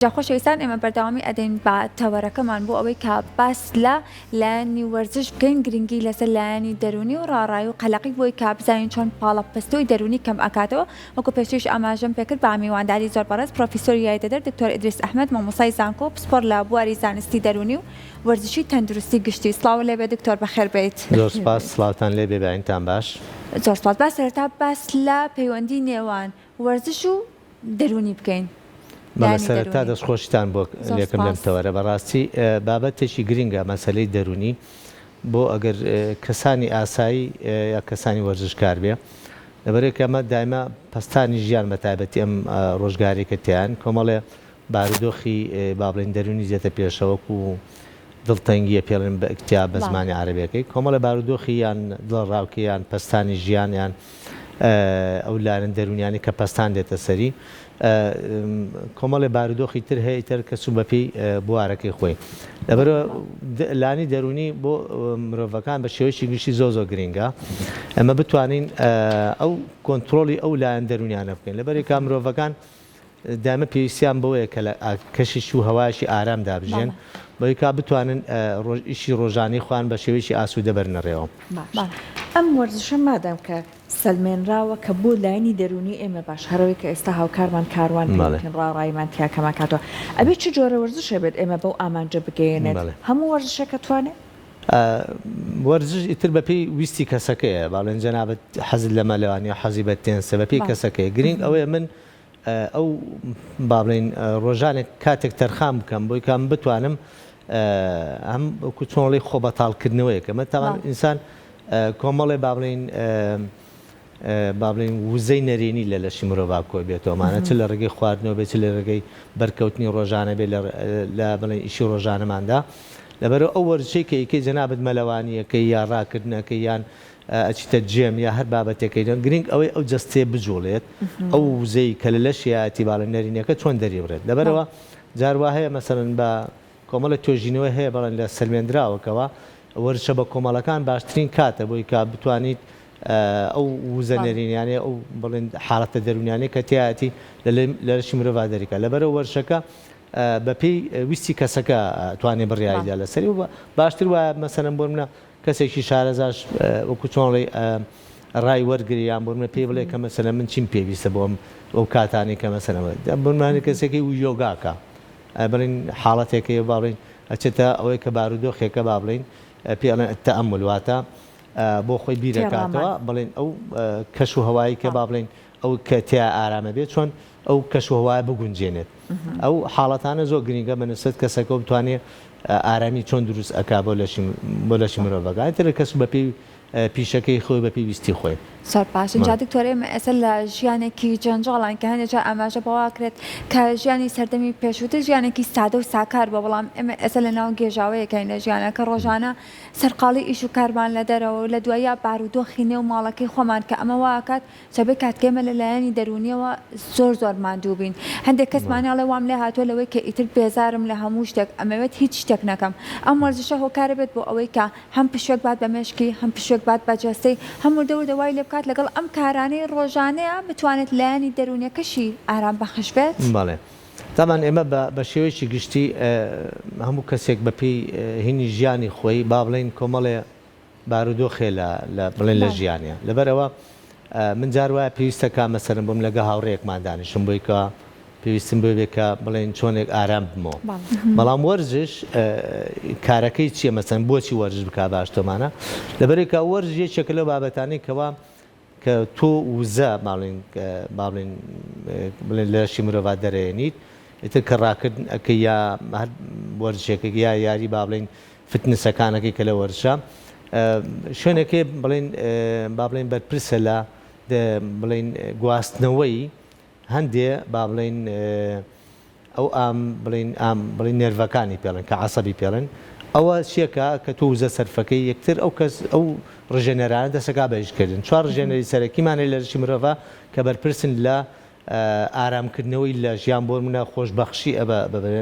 جا خۆشەویستان ئێمە بەردەوامی ئەدەین بە تەوەرەکەمان بۆ ئەوەی کە باس لە لایەنی وەرزش بکەین، گرنگی لەسەر لایەنی دەرونی و ڕاڕایی و قەلەقی بۆی کە بزانین چۆن پاڵەپەستۆی دەرونی کەم ئەکاتەوە. وەکو پێشتریش ئاماژەم پێکرد بە میوانداری زۆر بەڕێز پرۆفیسۆری یاریدەدەر دکتۆر ئیدریس ئەحمەد، مامۆستای زانکۆ پسپۆر لە بواری زانستی دەرونی و وەرزشی تەندروستی گشتی. سڵاو لێبێ دکتۆر، بەخێر بێیت. زۆر سپاس، سڵاوتان لێبێ، باینتان باش. زۆر سپاس. با سەرەتا باس لە پەیوەندی نێوان وەرزش و دەرونی بکەین. بەڵێ سەرەتا دەستخۆشتان بۆ لێکم لەم تەوەرە. بەڕاستی بابەتێکی گرنگە مەسەلەی دەرونی بۆ ئەگەر کەسانی ئاسایی یا کەسانی وەرزشکار بێ، لەبەرێک ئەمە دایما پەستانی ژیان بە تایبەتی ئەم ڕۆژگاریکە تیان کۆمەڵێ بارودۆخی با بڵێن دەرونی زیاتر پێشەوەکو و دڵتەنگیە پێڵێن بە ئیکتیا بە زمانی عەرەبیەکەی، کۆمەڵێ بارودۆخی یان دڵڕاوکی یان پەستانی ژیان یان ئەو لایەنە دەرونیانی کە پەستان دێتە سەری، کۆمەڵێ بارودۆخی تر هەیە تر کە چوو بەپێی بوارەکەی خۆی. لەبەرەوە لانی دەرونی بۆ مرۆڤەکان بە شێوەیەکی گشتی زۆر گرنگە ئەمە بتوانین ئەو کۆنتترۆلی ئەو لایەن دەرونیانە بکەین. لەبەرێکا مرۆڤەکان دامە پێویستیان بەوەیە کە لە کەشیش و هەواشی ئارام دابژێن، بۆی کا بتوانن ئیشی ڕۆژانی خوان بە شێوەیەکی ئاسوودە بەرنەڕێەوە. ئەم وەرزشە مادام کە سەلمێنراوە کە بۆ لایەنی دەرونی ئێمە باش هەرەوەی کە ئێستا هاوکارمان کاروان پێکەن ڕاڕایمان تیا کەماکاتەوە، ئەبێ چ جۆرە وەرزشە بێت ئێمە بەو ئامانجە بگەێنێت؟ هەموو وەرزشەکە توانێت؟ وەرزش ئیتر بەپێی ویستی کەسەکەیە، باڵێن جەنابەت حەزت لە مەلەوانیا حەزی بە تێنسە بەپێی کەسەکەی. گرنگ ئەوەیە من ئەو با بڵێن ڕۆژانێک کاتێک تەرخام بکەم بۆی کام بتوانم هەم وەکو چۆنڵی خۆ بەتاڵکردنەوەیە کە مەتاوان ئینسان کۆمەڵێ با بڵێن وزەی نەرێنی لە لەشی مرۆڤ کۆی بێتەوەمانە، چ لە ڕێگەی خواردنەوە بێت، چ لە ڕێگەی بەرکەوتنی ڕۆژانە بێت لە بڵێن ئیشی ڕۆژانەماندا. لەبەرەوە ئەو وەرزشەی کە ئیکەی جەنابەت مەلەوانیەکەی یا ڕاکردنەکەی یان ئەچیتە جێم یا هەر بابەتێکەکەی گرنگ ئەوەی ئەو جەستێ بجوڵێت، ئەو وزەی کە لە لەشیاتی باڵێن نەرینەکە چۆن دەریبڕێت. لەبەرەوە جاروا هەیە مەسەرەن بە کۆمەڵە توێژینەوە هەیە بەڵێن لە سەلمێنراوەکەوە وەرزشە بە کۆمەڵەکان باشترین کاتە بۆی کا بتوانیت ئەو وزە نەرینیانێ ئەو بڵێن حاڵەتە دەرونیانەی کە تایەتی لە لەشی مرۆڤ دەریکە. لەبەرەوە وەرزشەکە بەپێی ویستی کەسەکە توانێ بڕیاییدا لەسەری و باشتر وایە مەسەرەن بۆ منە کەسێکی شارەزاش وەکو چۆنڵی ڕای وەرگریان بۆ منە پێی بڵێ کە مەسەلەن من چیم پێویستە بۆم ئەو کاتانی کە مەسەلەن بمانێت کەسێکی و یۆگاکە بڵین حاڵەتێکەیە با بڵین ئەچێتە ئەوەی کە بارودۆخێکە با بڵین پێڵێن تەئەمول واتە بۆ خۆی بیرەکاتەوە بڵێن ئەو کەش و هەوایی کە با بڵین ئەو کە تیا ئارامە بێت چۆن ئەو کەش و هەوایە بگونجێنێت. ئەو حاڵەتانە زۆر گرنگە بەنسبەت کەسەکە بتوانێت ئارامی چۆن دروست ئەکا بۆ لەشی مرۆڤەکان تر کەس بەپێی پیشەکەی خۆی بە پێویستی خۆی. زۆر باش. اینجا دکتۆر ئێمە ئێستا لە ژیانێکی جەنجاڵان کە هەندێکجار ئاماژە بەواکرێت کە ژیانی سەردەمی پێشووتر ژیانێکی سادە و ساکار بە، بەڵام ئێمە ئێستا لە ناو گێژاوەیەکەین لە ژیانەکە ڕۆژانە سەرقاڵی ئیش و کارمان لە دەرەوە و لە دوایە بارودۆخی نێو ماڵەکەی خۆمان کە ئەمە واکات سەبەی کاتکێمە لە لایەنی دەرونیەوە زۆر ماندوو بین. هەندێک کەسمانیاڵێ وام لێ هاتووە لەوەی کە ئیتر بێزارم لە هەموو شتێک، ئەمەوێت هیچ شتێک نەکەم. ئەم وەرزشە هۆکارە بێت بۆ ئەوەی کە هەم پشوێک بات بە مێشکی، هەم پشوێک بات بە جەستەی، هەموو دەوای لێ بکات لەگەڵ ئەم کارانەی ڕۆژانەیە بتوانێت لایەنی دەرونیەکەشی ئارام بەخش بێت. بەڵێ تامان ئێمە بە شێوەیەکی گشتی هەموو کەسێک بەپێی هینی ژیانی خۆی با بڵێن کۆمەڵێ بارودۆخێ بڵێن لە ژیانە. لەبەرەوە من جار وایە پێویستەکە مەسەرم بم لەگە هاوڕێکمان دانیشم بۆی کە پێویستم بێکە بڵێن چۆنێک ئارام بمەوە. بەڵام وەرزش کارەکەی چییە؟ مەسەن بۆچی وەرزش بکا باش تۆمانە؟ لەبەرێکە وەرزش یەکێکە لەو بابەتانەی کەوا کە تۆ وزە باڵێن بڵێن لە لەشی مرۆڤ دەرێنیت ئیتر کە ڕاکردن ئەکە یا هەر وەرزشێکە یا یاری با بڵێن فتنسەکانەکەی کە لە وەرزشە شوێنێکی بڵێن بەرپرسە لە بڵێن گواستنەوەی هەندێ با بڵێن ئەو بڵێن نێرڤەکانی پێڵن کە عەسەبی پێڵن، ئەوە شێکە کە تۆ وزە سەرفەکەی یەکتر ئەو کەس ئەو ڕژێنەرانە دەسەکا بەهێشکردن. چوار ڕژێنەری سەرەکیمانە لە لەشی مرۆڤ کە بەرپرسن لە ئارامکردنەوەی لە ژیان بۆ منە خۆشبەخشی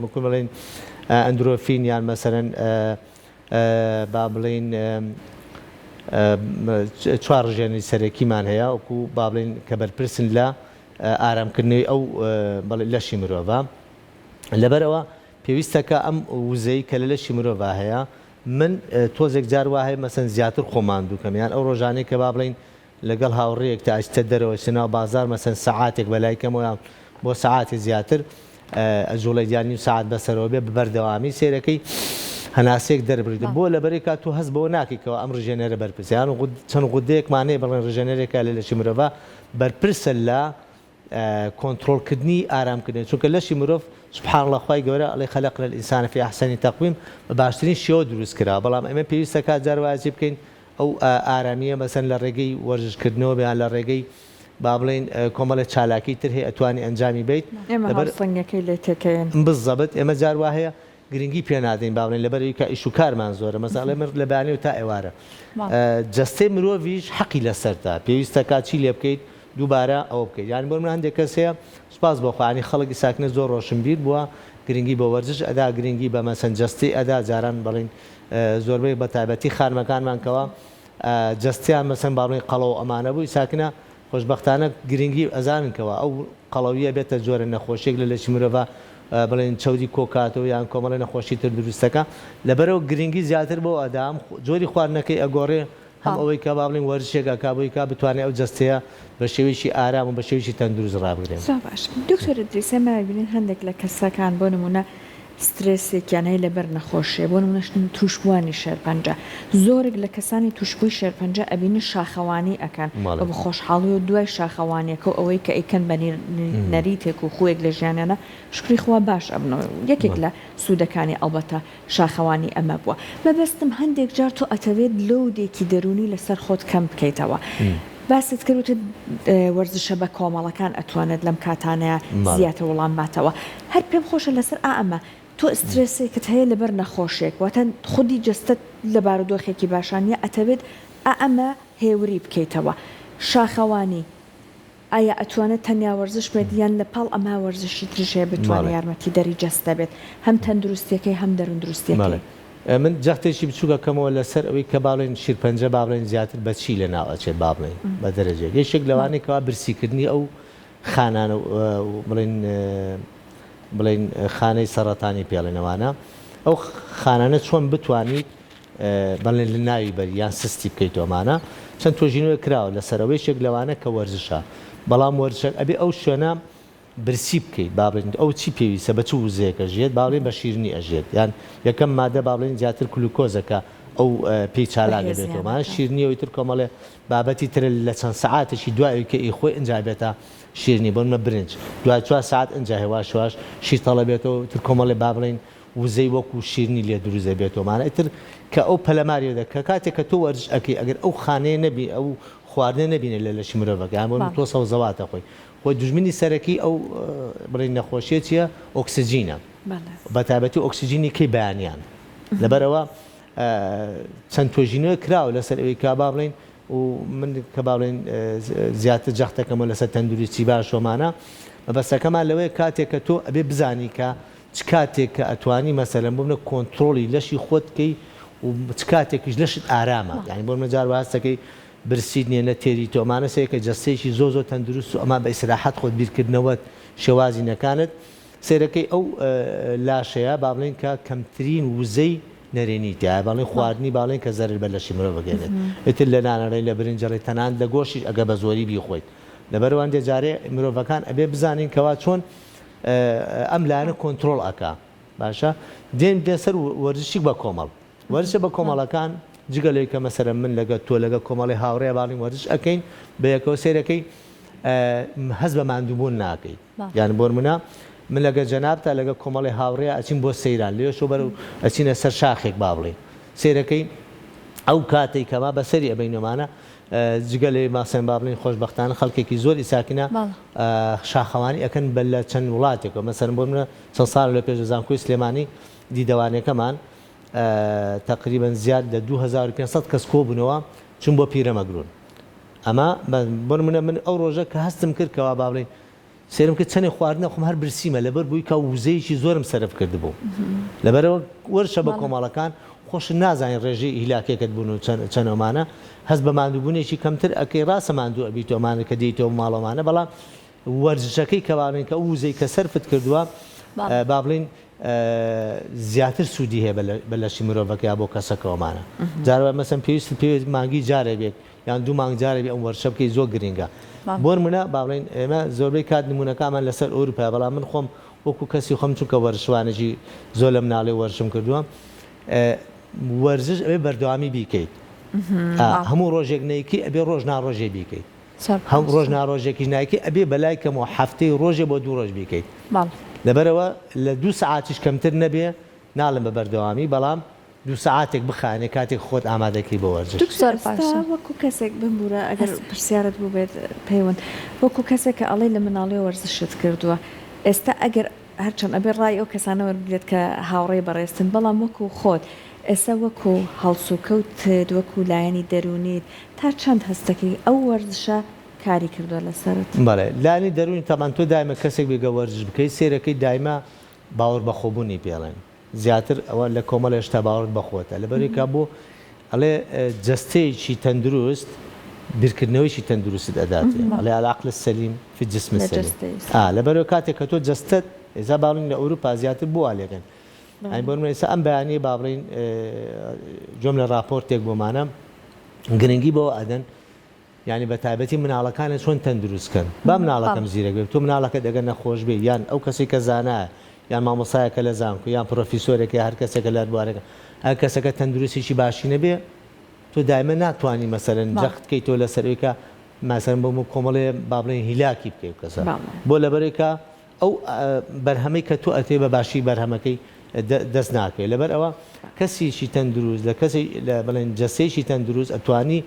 بەکو بڵێن ئەندرۆفین یان مەسەرەن با بڵێن چوار ڕژێنەری سەرەکیمان هەیە وەکو با بڵێن کە بەرپرسن لە ئارامکردنەوەی ئەو لەشی مرۆڤ. لەبەرەوە پێویستەکە ئەم وزەی کە لە لەشی مرۆڤ هەیە من تۆزێک جار وایە مەسەن زیاتر خۆمان دووکەم یان ئەو ڕۆژانەی کە با بڵین لەگەڵ هاوڕێیەک تا ئەچتە دەرەوە سناو بازار مەسەن سەعاتێک بەلایکەمەوە بۆ سەعاتی زیاتر ئەجوڵی دیانی و ساعت بەسەرەوە بێ بەردەوامی سێرەکەی هەناسێک دەربڕیت بۆ لەبەرێک تۆ هەست بەوە ناکەیتەوە ئەم ڕژێنەرە بەرپرسیان و چەند غودەیەکمانەیە بڵێن ڕژێنەرێکە لە لەشی مرۆڤ بەرپرسە لە کۆنتترۆلکردنی ئارامکردن چونکە لەشی مرۆڤ سبحان الله خوای گەورە ئەڵێ خەلقنا الئینسان فی ئەحسەنی تەقویم بە باشترین شێوە دروست کرا بەڵام ئێمە پێویستە کات جار واجب بکەین ئەو ئارامیە مەسەن لە ڕێگەی وەرزشکردنەوە بیان لە ڕێگەی با بڵین کۆمەڵە چالاکی تر هەیە ئەتوانی ئەنجامی بیت سنگەکەی لێ تێکەین بزەبت ئێمە جار وا هەیە گرنگی پێ نادەین با بڵین لەبەرەوەی کە ئیش و کارمان زۆرە مەساڵێ مر لە بەیانەوە تا ئێوارە جەستەی مرۆڤیش حەقی لەسەرتا پێویستە کاچی لێ بکەیت دووبارە ئەوە بکەیت یانی بۆ من هەندێک کەس هەیە سوپاس بۆ خوانی خەڵکی ساکنە زۆر ڕۆشنبیر بووە گرنگی بە وەرزش ئەدا گرنگی بە مەسەن جەستی ئەدا جاران بڵین زۆربەی بە تایبەتی خانمەکانمان کەوە جەستیان مەسەن با بڵین قەڵەو ئەمانە بووی ساکنە خۆشبەختانە گرنگی ئەزاننکەوە ئەو قەڵەویە بێتە جۆرە نەخۆشیێک لە لەشی مرۆڤ بڵێن چەودی کۆکاتەوە یان کۆمەڵە نەخۆشی تر دروستەکە لەبەرەوە گرنگی زیاتر بۆ ئەدام جۆری خواردنەکەی ئەگۆڕێ هەم ئەوەی کە با بڵین وەرزشێکە کابووی کا بتوانێت ئەو جەستەیە بە شێوەیەکی ئارام و بە شێوەیەکی تەندروست ڕابگرێن. باش دکتۆر ئیدریس ئێمە بینین هەندێک لە کەسەکان بۆ نمونە سترێسێکیانەی لەبەر نەخۆشیە بۆ نمونەشتن توشبوانی شێرپەنجە زۆرێک لە کەسانی توشبووی شێرپەنجە ئەبینی شاخەوانی ئەکەن بە خۆشحاڵی و دوای شاخەوانیەکە و ئەوەی کە ئەیکەن بە نەریتێک و خۆیەک لە ژیانەنە شکری خوا باش ئەبنەوە یەکێک لە سوودەکانی ئەڵبەتە شاخەوانی ئەمە بووە مەبەستم هەندێک جار تۆ ئەتەوێت لەودێکی دەرونی لەسەر خۆت کەم بکەیتەوە. باست کردوتە وەرزشە بە کۆمەڵەکان ئەتوانێت لەم کاتانەیە زیاتر وەڵام باتەوە هەر پێم خۆشە لەسەر ئەمە تۆ ئسترێسێکت هەیە لەبەر نەخۆشێک واتە خودی جستت لە بارودۆخێکی باشانیە ئەتەوێت ئەمە هێوری بکەیتەوە شاخەوانی ئایا ئەتوانێت تەنیا وەرزش بێت یان لە پاڵ ئەما وەرزشی ترژێ بتوانێت یارمەتی دەری جەستە بێت هەم تەندروستیەکەی هەم دەروندروستیەکەی من جەختێکی بچووکە کەمەوە لەسەر ئەوەی کە باڵێن شیرپەنجە بابڵێن زیاتر بەچی لە ناو ئەچێت بابڵێن بە دەرەجێ یەکێک لەوانێکەوە برسیکردنی ئەو خانانە بڵێن خانەی سەرەتانی پێڵێنەوانە ئەو خانانە چۆن بتوانیت بەڵێن لە ناوی بەری یان سستی بکەیتۆمانە چەند تۆژینەوە کراوە لەسەرەوەی شێک لەوانە کە وەرزشە بەڵام وەرزشەک ئەبێ ئەو شوێنە برسی بکەیت بابڵێن ئەو چی پێویستە بە چ وزەیەکە ژێت باڵێن بە شیرنی ئەژێت یان یەکەم مادە باڵێن زیاتر کلوکۆزەکە ئەو پێی چالاکە بێتەوەمان شیرنیەوەی تر کۆمەڵێ بابەتی تر لە چەند سەعاتێکی دوای کە ئیخۆی ئەنجا بێتە شیرنی بۆنمە برنج دوای 4 ساعت ئەنجا هێواش واش شیرتەڵە بێتەوە تر کۆمەڵێ بابڵێن وزەی وەکو شیرنی لێ دروزە بێتەوەمانە ئیتر کە ئەو پەلەماریەوە کە کاتێک کە تۆ وەرزش ئەکەی ئەگەر ئەو خانەیە نەبی ئەو خواردنە نەبینێت لە لەشی مرۆڤەکە یان بۆ تۆ سەوزەواتە خۆی خۆ دوژمنی سەرەکی ئەو بڵێن نەخۆشیە چییە ئۆکسجینە بە تایبەتی ئۆکسجینی کەی بەیانیان لەبەرەوە چەند تۆژینەوە کراوە لەسەر ئەوەی کا با بڵێن و من کە با بڵێن زیاتر جەختەکەمە لەسەر تەندروستی باشۆمانە بەبەستەکەمان لەوەیە کاتێک کە تۆ ئەبێ بزانی کە چ کاتێک کە ئەتوانی مەسەلەن بۆ منە کۆنتترۆلی لەشی خۆت بکەی و چ کاتێکیش لەشت ئارامە یعنی بۆ مەجار وهستەکەی برسید نیە نە تێری تۆمانە سەیەکە جەستەیەکی زۆ تەندروست و ئەما بە ئیسراحەت خۆت بیرکردنەوەت شێوازی نەکانت سێرەکەی ئەو لاشەیە با بڵێن کە کەمترین وزەی نەرێنیتە باڵێن خواردنی باڵێن کە زەرر بە لەشی مرۆڤ بگێنێت ئیتر لە نانەڕێی لە برنجەڵی تەنان لە گۆشیش ئەگە بە زۆری بیخۆیت لەبەرەوەن دێجارێ مرۆڤەکان ئەبێ بزانین کەوا چۆن ئەم لایەنە کۆنتترۆل ئەکا باشە دێن دێسەر وەرزشی بە کۆمەڵ وەرزشە بە کۆمەڵەکان جگەلەوەی کە مەسەرە من لەگە تۆ لەگە کۆمەڵی هاوڕێ باڵین وەرزش ئەەکەین بە یەکەوە سێرەکەی هەز بە ماندووبوون ناکەیت یان بۆ منە من لەگە جەناب تا لەگە کۆمەڵی هاوڕێ ئەچین بۆ سەیران لێ شۆ بەر ئەچینە سەر شاخێک با بڵێ سێرەکەی ئەو کاتێک کەما بەسەری ئەبینەمانە جگەلێ ماسێن با بڵین خۆشبەختانە خەڵکێکی زۆری ساکنە شاخەوانی ئەکەن بە لە چەند وڵاتێکەوە مەسەرن بۆ منە چەند ساڵ لە پێش زانکۆی سلێمانی دیدەوانەکەمان تقریبا زیاد لە 2500 کەس کۆبوونەوە چون بۆ پیرەمەگرون ئەمە بۆ منە من ئەو ڕۆژە کە هەستم کرد کەوا با بڵین سێرم کرد چەندی خواردنە خۆم هەر برسیمە لەبەر بووی کە وزەیەکی زۆرم سەرف کرد بوو لەبەرەوە وەرشە بە کۆمەڵەکان خۆش نازانین ڕێژەی هیلاکێکت بوون و چەندەمانە هەست بە ماندووبوونێکی کەمتر ئەکەی ڕاستە ماندوو ئەبییتۆمانە کە دیتەوە ماڵەمانە بەڵام وەرزشەکەی کەوانین کە وزەی کە سەرفت کردووە با بڵین زیاتر سوودی هەیە بە لەشی مرۆڤەکە یا بۆ کەسەکەوەمانە جارە مەسەن پێویست مانگی جارێ بێت یان دوو مانگ جارێ بێ ئەم وەرشە بکەی زۆر گرینگە بۆ منە با بڵین ئێمە زۆربەی کات نمونونەکانمان لەسەر ئەوروپا بەڵام من خۆم وەکو کەسی خۆم چونکە وەرشوانێکی زۆر لە مناڵێ وەرشم کردووە وەرزش ئەوێ بەردەوامی بیکەیت هەموو ڕۆژێک نەیەکی ئەبێ ڕۆژ ناڕۆژێ بیکەیت هەم ڕۆژ ناڕۆژێکی نایکی ئەبێ بەلای کەمەوە هەفتەی ڕۆژێ بۆ 2 ڕۆژ بیکەیت لەبەرەوە لە 2 ساعتیش کەمتر نەبێ ناڵم بە بەردەوامی بەڵام 2 ساعتێک بخانێ کاتێک خۆت ئامادەکەی بە وەرزش وەکو کەسێک بمبورە ئەگەر پرسیارت بوو بێت پەیوەند وەکو کەسێک کە ئەڵێ لە مناڵی وەرزشت کردووە ئێستا ئەگەر هەرچەند ئەبێ ڕای ئەو کەسانەوە بێت کە هاوڕێ بەڕێستن بەڵام وەکو خۆت ئێستا وەکو هەڵسوکەوتت وەکو لایەنی دەرونیت تا چەند هەستەکەی ئەو وەرزشە کاری کردووە لەسەرت بەڵێ لانی دەرونی تەمان تۆ دایمە کەسێک بێگە وەرزش بکەیت سێرەکەی دایما باوەڕ بەخۆبوونی پێڵێن زیاتر ئەوە لە کۆمەڵ هێشتا باوەڕ بەخۆتە لەبەرێکا بۆ ئەڵێ جەستەیەکی تەندروست بیرکردنەوەیشی تەندروست ئەدات ئەڵێ العقل السەلیم في الجسم السليم لەبەرەوە کاتێک کە تۆ جەستت ئێزا باڵین لە ئەوروپا زیاتر بووە لێگەن ئەی بۆ ئێستا ئەم بەیانی با بڵین جۆم لە راپۆرتێک بۆمانە گرنگی بۆ ئەدەن ینی بە تایبەتی مناڵەکانە چۆن تەندروستکەن با مناڵەکەم زیرەک بێت تۆ مناڵەکە دەگەن نەخۆش بێ یان ئەو کەسی کە زانایە یان مامۆسایەکە لە زانکو یان پرۆفیسۆرێکی هەر کەسێکە لە بوارەکە هەر کەسەکە تەندروستیشی باشی نەبێ تۆ دایمە ناتوانانی مەسەرەن جەختکەی تۆ لەسەرەوەیکە مەسەرەن بۆ کۆمەڵێ با بڵێن هیلاکی بکەی کەسە بۆ لەبەرێکە ئەو بەرهەمەی کە تۆ ئەتێ بە باشی بەرهەمەکەی دەست ناکەی لەبەر ئەوە کەسیشی تەندروست لە کەسی لە بڵێن جەستەیەکی تەندروست ئەتوانی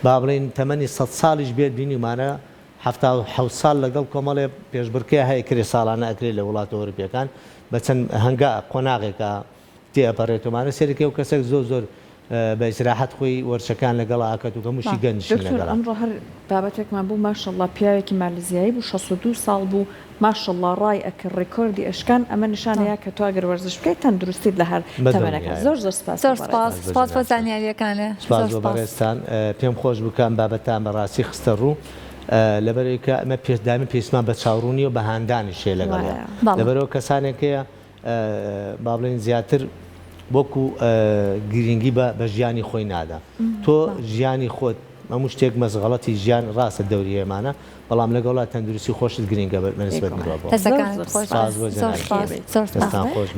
با بڵێن تەمەنی 100 ساڵیش بێت بینیمانە 77 ساڵ لەگەڵ کۆمەڵێ پێشبڕکێ هەیە کرێ ساڵانە ئەکرێت لە وڵاتە ئەوروپیەکان بە چەند هەنگا قۆناغێکە تێپەڕێتەوەمانە سێرەکەی و کەسێک زۆر بە ئیسراحەت خۆی وەرشەکان لەگەڵ ئاکات و هەمووشی گەنجشی لەگەڵ ئەمڕۆ هەر بابەتێکمان بوو ماشەڵڵا پیاوێکی مالیزیایی بوو 62 ساڵ بوو ماشەڵڵا ڕای ئەکرد ڕێکۆردی ئەشکان ئەمە نیشانەیە کە تۆ ئەگەر وەرزش بکەیت تەندروستیت لە هەر تەمەنەکە زۆر سپاس بۆ زانیاریەکانە سپاس بۆ بەڕێستان پێم خۆش بکەم بابەتان بەڕاستی خستە ڕوو لەبەرێکە ئەمە دائما پێویستمان بە چاوڕوونی و بە هاندانی شێ لەگەڵە لەبەرەوە کەسانێکەیە با بڵێن زیاتر وەکو گرنگی بە ژیانی خۆی نادا تۆ ژیانی خۆت هەموو شتێک مەزغەڵەتی ژیان ڕاستە دەوریێمانە بەڵام لەگەڵا تەندروستی خۆشت گرنگە بەنسبەت مرۆڤ خۆش